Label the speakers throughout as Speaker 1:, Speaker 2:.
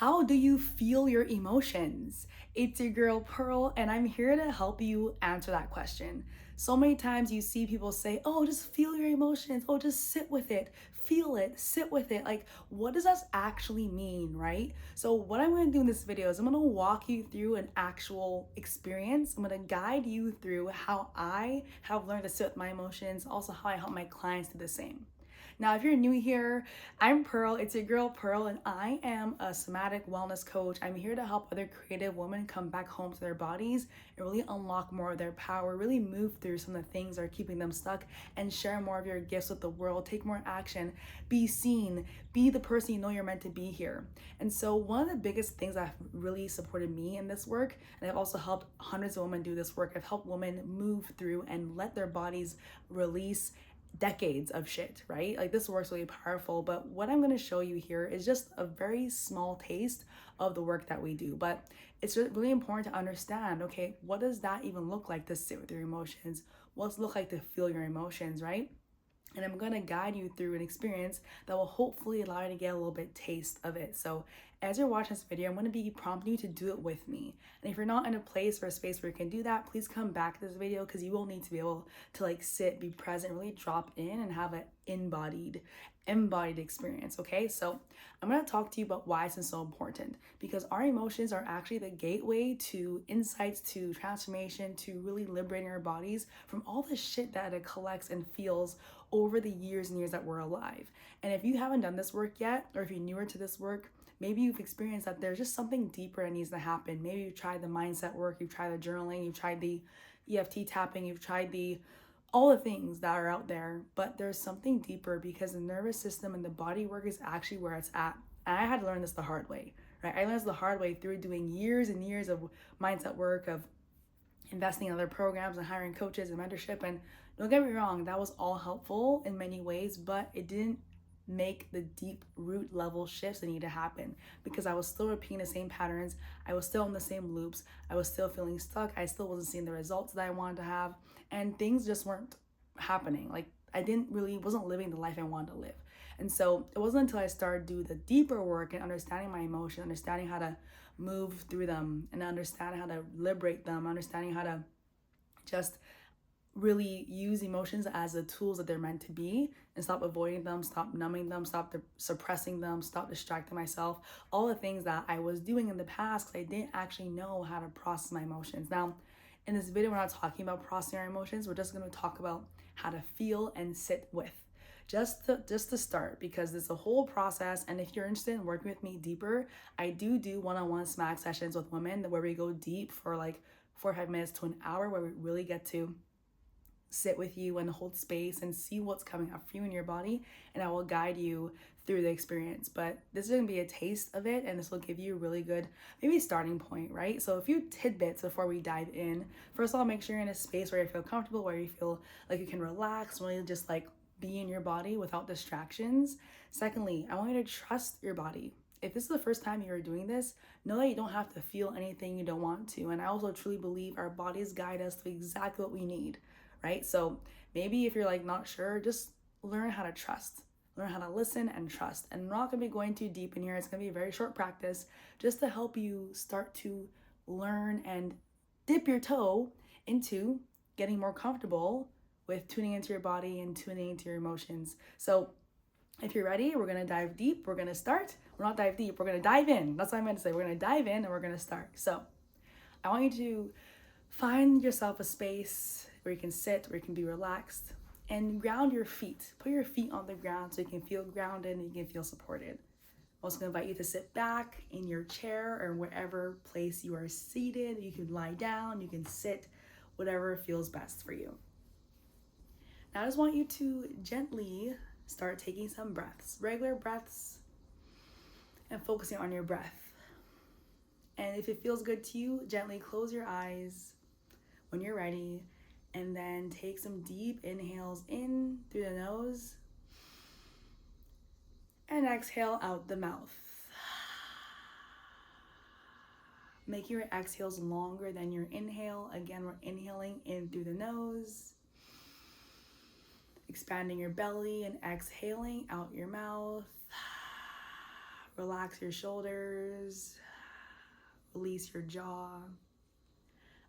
Speaker 1: How do you feel your emotions? It's your girl Pearl, and I'm here to help you answer that question. So many times you see people say, oh, just feel your emotions. Oh, just sit with it, feel it, sit with it. Like, what does that actually mean, right? So, what I'm gonna do in this video is I'm gonna walk you through an actual experience. I'm gonna guide you through how I have learned to sit with my emotions, also how I help my clients do the same. Now, if you're new here, I'm Pearl. It's your girl Pearl, and I am a somatic wellness coach. I'm here to help other creative women come back home to their bodies and really unlock more of their power, really move through some of the things that are keeping them stuck, and share more of your gifts with the world. Take more action, be seen, be the person you know you're meant to be here. And so, one of the biggest things that have really supported me in this work, and I've also helped hundreds of women do this work, I've helped women move through and let their bodies release decades of shit, right? Like this work's really powerful, but what I'm going to show you here is just a very small taste of the work that we do. But it's really important to understand, okay, what does that even look like to sit with your emotions? What's it look like to feel your emotions, right? And I'm going to guide you through an experience that will hopefully allow you to get a little bit taste of it. So as you're watching this video, I'm going to be prompting you to do it with me. And if you're not in a place or a space where you can do that, please come back to this video because you will need to be able to like sit, be present, really drop in and have an embodied experience. Okay, so I'm going to talk to you about why it's so important, because our emotions are actually the gateway to insights, to transformation, to really liberating our bodies from all the shit that it collects and feels over the years and years that we're alive. And if you haven't done this work yet, or if you're newer to this work, maybe you've experienced that there's just something deeper that needs to happen. Maybe you've tried the mindset work, you've tried the journaling, you've tried the EFT tapping, you've tried the all the things that are out there, but there's something deeper, because the nervous system and the body work is actually where it's at. And I had to learn this the hard way, right? I learned this the hard way through doing years and years of mindset work, of investing in other programs and hiring coaches and mentorship. And don't get me wrong, that was all helpful in many ways, but it didn't make the deep root level shifts that need to happen, because I was still repeating the same patterns. I was still in the same loops. I was still feeling stuck. I still wasn't seeing the results that I wanted to have, and things just weren't happening. Like I wasn't living the life I wanted to live. And so it wasn't until I started doing the deeper work and understanding my emotion, understanding how to move through them, and understanding how to liberate them, understanding how to just really use emotions as the tools that they're meant to be, and stop avoiding them, stop numbing them, stop suppressing them, stop distracting myself. All the things that I was doing in the past because I didn't actually know how to process my emotions. Now, in this video, we're not talking about processing our emotions. We're just going to talk about how to feel and sit with. Just to start, because it's a whole process. And if you're interested in working with me deeper, I do one-on-one smack sessions with women where we go deep for like 4 or 5 minutes to an hour, where we really get to sit with you and hold space and see what's coming up for you in your body, and I will guide you through the experience. But this is going to be a taste of it, and this will give you a really good maybe starting point, right? So a few tidbits before we dive in. First of all, make sure you're in a space where you feel comfortable, where you feel like you can relax, really just like be in your body without distractions. Secondly, I want you to trust your body. If this is the first time you're doing this, know that you don't have to feel anything you don't want to. And I also truly believe our bodies guide us to exactly what we need, right? So maybe if you're like not sure, just learn how to trust. Learn how to listen and trust. And I'm not gonna be going too deep in here. It's gonna be a very short practice just to help you start to learn and dip your toe into getting more comfortable with tuning into your body and tuning into your emotions. So if you're ready, we're gonna dive deep. We're gonna start. We're not dive deep, we're gonna dive in. That's what I meant to say. We're gonna dive in and we're gonna start. So I want you to find yourself a space where you can sit, where you can be relaxed, and ground your feet. Put your feet on the ground so you can feel grounded and you can feel supported. I'm also gonna invite you to sit back in your chair or wherever place you are seated. You can lie down, you can sit, whatever feels best for you. Now I just want you to gently start taking some breaths, regular breaths, and focusing on your breath. And if it feels good to you, gently close your eyes when you're ready, and then take some deep inhales in through the nose and exhale out the mouth. Make your exhales longer than your inhale. Again, we're inhaling in through the nose, expanding your belly, and exhaling out your mouth. Relax your shoulders. Release your jaw.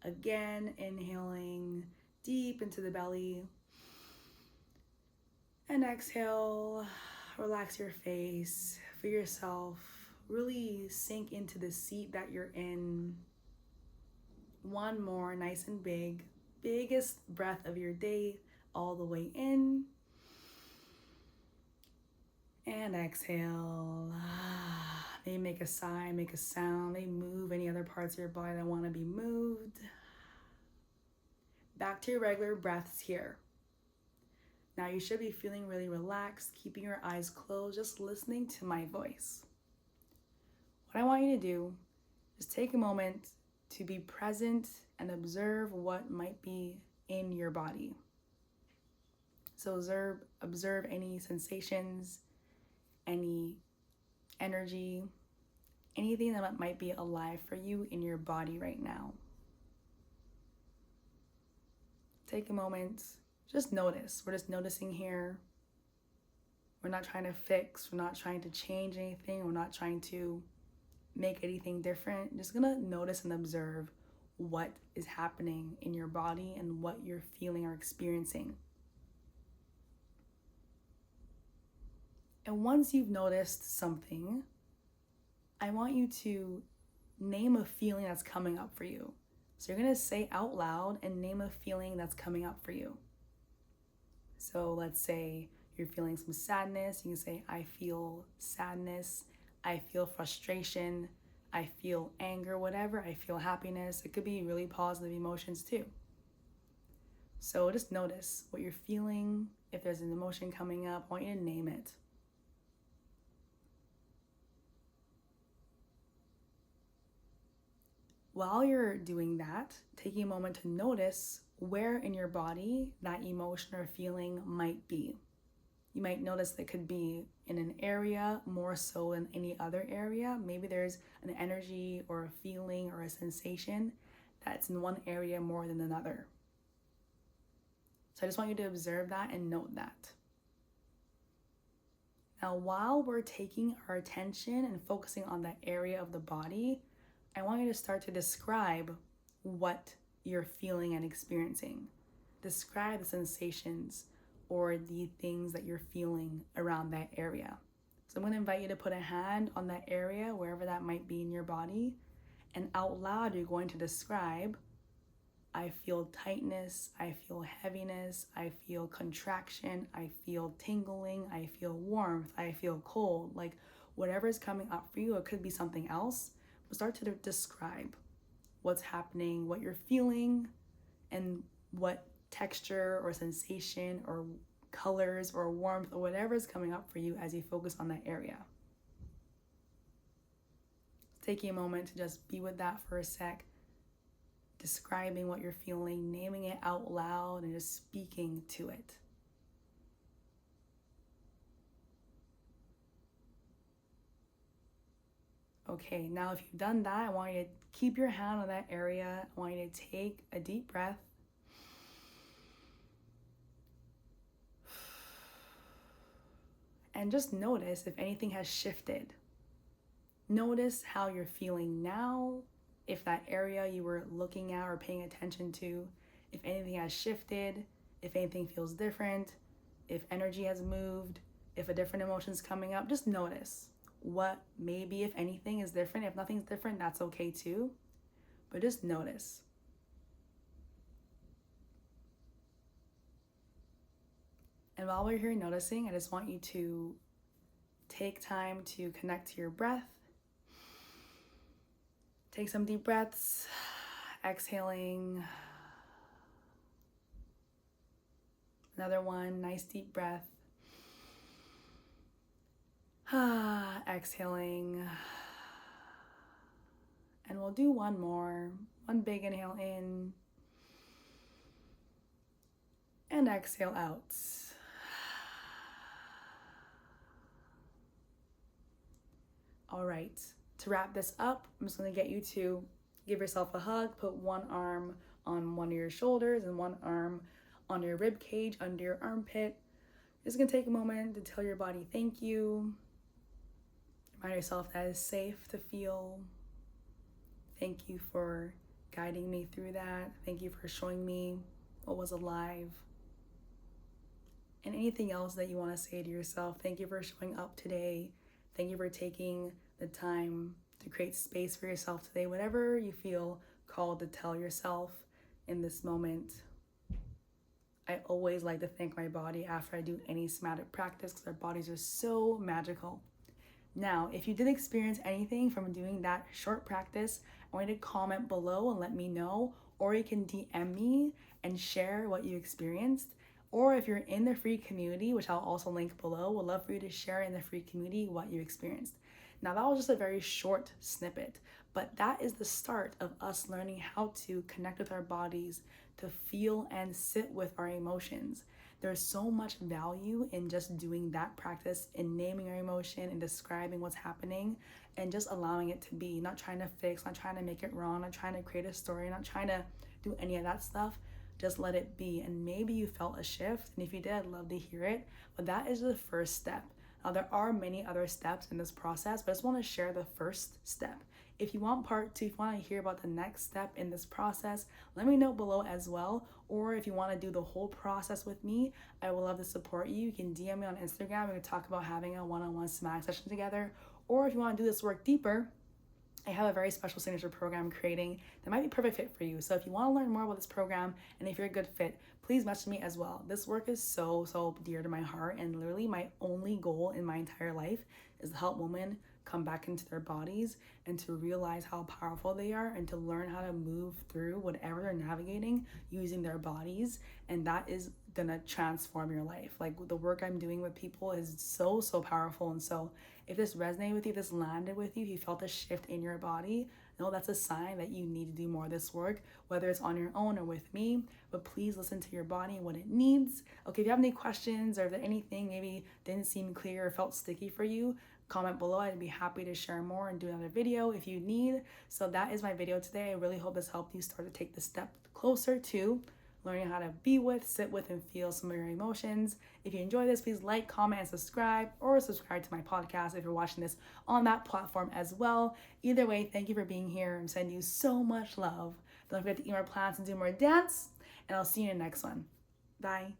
Speaker 1: Again, inhaling deep into the belly. And exhale, relax your face. Feel yourself really sink into the seat that you're in. One more, nice and big. Biggest breath of your day, all the way in. And exhale. Maybe make a sigh, make a sound. Maybe move any other parts of your body that want to be moved. Back to your regular breaths here. Now you should be feeling really relaxed, keeping your eyes closed, just listening to my voice. What I want you to do is take a moment to be present and observe what might be in your body. So observe any sensations, any energy, anything that might be alive for you in your body right now. Take a moment, just notice. We're just noticing here. We're not trying to fix, we're not trying to change anything, we're not trying to make anything different. Just gonna notice and observe what is happening in your body and what you're feeling or experiencing. And once you've noticed something, I want you to name a feeling that's coming up for you. So you're gonna say out loud and name a feeling that's coming up for you. So let's say you're feeling some sadness. You can say, I feel sadness. I feel frustration. I feel anger, whatever. I feel happiness. It could be really positive emotions too. So just notice what you're feeling. If there's an emotion coming up, I want you to name it. While you're doing that, taking a moment to notice where in your body that emotion or feeling might be. You might notice that it could be in an area more so than any other area. Maybe there's an energy or a feeling or a sensation that's in one area more than another. So I just want you to observe that and note that. Now, while we're taking our attention and focusing on that area of the body, I want you to start to describe what you're feeling and experiencing. Describe the sensations or the things that you're feeling around that area. So I'm going to invite you to put a hand on that area, wherever that might be in your body, and out loud you're going to describe, I feel tightness, I feel heaviness, I feel contraction, I feel tingling, I feel warmth, I feel cold. Like whatever is coming up for you, it could be something else. But start to describe what's happening, what you're feeling, and what texture or sensation or colors or warmth or whatever is coming up for you as you focus on that area. Taking a moment to just be with that for a sec, describing what you're feeling, naming it out loud, and just speaking to it. Okay, now if you've done that, I want you to keep your hand on that area. I want you to take a deep breath. And just notice if anything has shifted. Notice how you're feeling now, if that area you were looking at or paying attention to, if anything has shifted, if anything feels different, if energy has moved, if a different emotion's coming up, just notice what maybe, if anything, is different. If nothing's different, that's okay too, but just notice. And while we're here noticing, I just want you to take time to connect to your breath. Take some deep breaths, exhaling. Another one, nice deep breath. Exhaling. And we'll do one more. One big inhale in. And exhale out. All right, to wrap this up, I'm just gonna get you to give yourself a hug, put one arm on one of your shoulders and one arm on your rib cage, under your armpit. Just gonna take a moment to tell your body thank you. Remind yourself that it's safe to feel. Thank you for guiding me through that. Thank you for showing me what was alive. And anything else that you want to say to yourself, thank you for showing up today. Thank you for taking the time to create space for yourself today. Whatever you feel called to tell yourself in this moment. I always like to thank my body after I do any somatic practice because our bodies are so magical. Now, if you did experience anything from doing that short practice, I want you to comment below and let me know, or you can DM me and share what you experienced. Or if you're in the free community, which I'll also link below, would love for you to share in the free community what you experienced. Now, that was just a very short snippet, but that is the start of us learning how to connect with our bodies, to feel and sit with our emotions. There's so much value in just doing that practice, in naming our emotion and describing what's happening and just allowing it to be, not trying to fix, not trying to make it wrong, not trying to create a story, not trying to do any of that stuff. Just let it be. And maybe you felt a shift, and if you did, I'd love to hear it. But that is the first step. Now, there are many other steps in this process, but I just want to share the first step. If you want part 2, if you want to hear about the next step in this process, let me know below as well. Or if you want to do the whole process with me, I would love to support you. You can DM me on Instagram. We can talk about having a one-on-one somatic session together. Or if you want to do this work deeper, I have a very special signature program I'm creating that might be perfect fit for you. So if you want to learn more about this program and if you're a good fit, please message me as well. This work is so dear to my heart, and literally my only goal in my entire life is to help women come back into their bodies and to realize how powerful they are and to learn how to move through whatever they're navigating using their bodies. And that is gonna transform your life. Like, the work I'm doing with people is so powerful. And so if this resonated with you, if this landed with you, if you felt a shift in your body, no, that's a sign that you need to do more of this work, whether it's on your own or with me. But please listen to your body and what it needs. Okay, if you have any questions or if anything maybe didn't seem clear or felt sticky for you, comment below. I'd be happy to share more and do another video if you need. So that is my video today. I really hope this helped you start to take the step closer to learning how to be with, sit with, and feel some of your emotions. If you enjoy this, please like, comment, and subscribe, or subscribe to my podcast if you're watching this on that platform as well. Either way, thank you for being here. I'm sending you so much love. Don't forget to eat more plants and do more dance, and I'll see you in the next one. Bye.